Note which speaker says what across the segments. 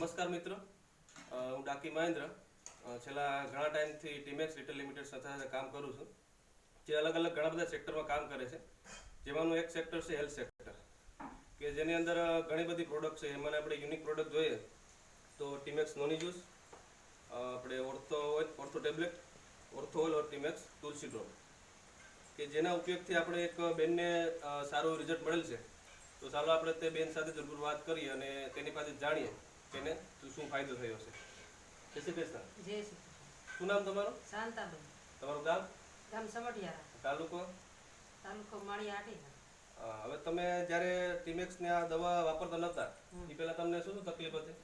Speaker 1: નમસ્કાર મિત્રો, હું ડાકી મહેન્દ્ર છેલ્લા ઘણા ટાઈમથી ટીમેક્સ રિટેલ લિમિટેડ સાથે કામ કરું છું, જે અલગ અલગ ઘણા બધા સેક્ટરમાં કામ કરે છે. જેમાંનું એક સેક્ટર છે હેલ્થ સેક્ટર, કે જેની અંદર ઘણી બધી પ્રોડક્ટ છે. એમાં આપણે યુનિક પ્રોડક્ટ જોઈએ તો ટીમેક્સ નોની જ્યુસ, આપણે ઓર્થો ટેબ્લેટ, ઓર્થો ઓઇલ ઓર ટીમેક્સ તુલસી ડ્રોપ, કે જેના ઉપયોગથી આપણે એક બેનને સારું રિઝલ્ટ મળેલ છે. તો ચાલો આપણે તે બેન સાથે જરૂર વાત કરીએ અને તેની પાસે જાણીએ કે એને શું ફાયદો થયો છે. જય શ્રી કૃષ્ણ.
Speaker 2: જય શ્રી
Speaker 1: શું નામ તમારું?
Speaker 2: શાંતાબેન.
Speaker 1: તમારું ગામ?
Speaker 2: ગામ સમઢિયારા,
Speaker 1: તાલુકો?
Speaker 2: તાલુકો માળિયાહાટી.
Speaker 1: હવે તમે જ્યારે ટીમેક્સની આ દવા વાપરતા નહોતા એ પહેલા તમને શું શું તકલીફ હતી?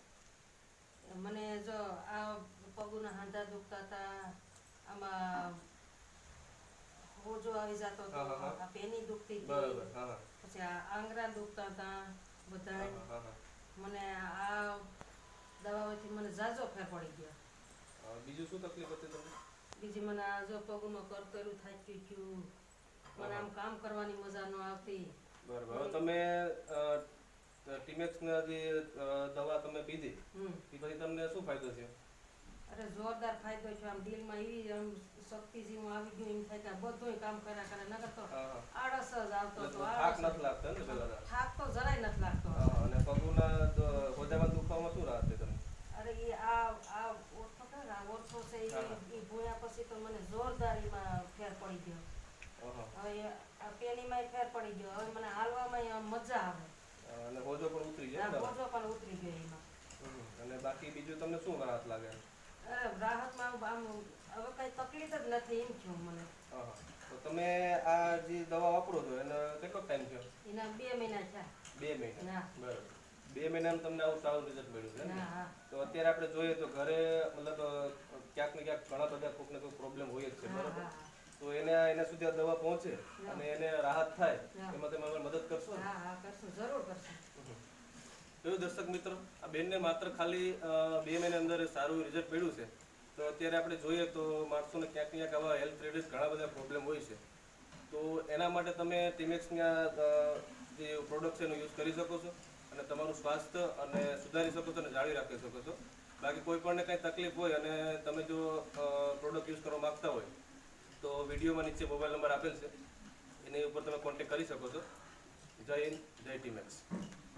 Speaker 2: મને જો આ પગના હાંધા દુખતા હતા, આમાં હોજો આવી જતો હતો, આ પેની દુખતી
Speaker 1: બરાબર.
Speaker 2: હતી, પછી આ આંગળા દુખતા હતા બધા. મને આ દવાઓથી મને ઝાઝો ફેર પડી ગયો.
Speaker 1: બીજું શું તકલીફ હતી તમને?
Speaker 2: બીજી મને આ જો પગમાં કરકરું થાકી ગયું, મને આમ કામ કરવાની મજા ન આવતી.
Speaker 1: બરાબર. હવે તમે ટીમેક્સના જે દવા તમે પીધી એ પછી તમને શું ફાયદો થયો?
Speaker 2: અરે જોરદાર ફાયદો છે. આમ દિલમાં એવી આમ શક્તિ જેવું આવી ગયું, એમ થાય કે બધું કામ કર્યા કરે. નકર તો આળસ જ આવતો હતો.
Speaker 1: થાક નથી લાગતો ને પેલા?
Speaker 2: થાક તો જરાય નથી લાગતો.
Speaker 1: અને પગના હોજામાં દુખવામાં શું રાહત છે તમને?
Speaker 2: અરે એ આ ઓર્થો કે ને, આ ઓર્થો છે એ ભૂયા પછી તો મને જોરદાર એમાં ફેર પડી ગયો. હવે આ પેનીમાં ફેર પડી ગયો. હવે મને હાલવામાં મજા આવે
Speaker 1: અને હોજો પણ ઉતરી જાય.
Speaker 2: હોજો પણ ઉતરી ગયો એમાં.
Speaker 1: અને બાકી બીજું તમને શું રાહત લાગે?
Speaker 2: અરે રાહતમાં આમ હવે કઈ તકલીફ જ નથી એમ થયું મને.
Speaker 1: તો તમે આ જે દવા વાપરો છો એને કેટલો ટાઈમ થયો?
Speaker 2: એના 2 મહિના થયા.
Speaker 1: 2 મહિના.
Speaker 2: હા.
Speaker 1: બરાબર. 2 મહિનામાં તમને આવું સારું રિઝલ્ટ મળ્યું છે ને?
Speaker 2: હા.
Speaker 1: તો અત્યારે આપણે જોઈએ તો ઘરે મતલબ ક્યાંક ને ક્યાંક ઘણા બધા કોઈક ને કોઈક પ્રોબ્લેમ હોય જ છે, બરાબર? તો એના સુધી આ દવા પહોંચે અને એને રાહત થાય એમાં તમે અમને મદદ કરશો?
Speaker 2: હા, કરશું, જરૂર કરશું.
Speaker 1: જોયું દર્શક મિત્રો, આ બેનને માત્ર ખાલી 2 મહિના અંદર સારું રિઝલ્ટ મળ્યું છે. તો અત્યારે આપણે જોઈએ તો માણસોને ક્યાંક ને ક્યાંક આવા હેલ્થ રિલેટેડ ઘણા બધા પ્રોબ્લેમ હોય છે. તો એના માટે તમે ટીમેક્સના જે પ્રોડક્ટ છે એનો યુઝ કરી શકો છો અને તમારું સ્વાસ્થ્ય અને સુધારી શકો છો અને જાળવી રાખી શકો છો. બાકી કોઈ પણને કંઈ તકલીફ હોય અને તમે જો પ્રોડક્ટ યુઝ કરવા માગતા હોય તો વિડીયોમાં નીચે મોબાઈલ નંબર આપેલ છે, એની ઉપર તમે કોન્ટેક્ટ કરી શકો છો. જય હિન્દ, જય ટીમેક્સ.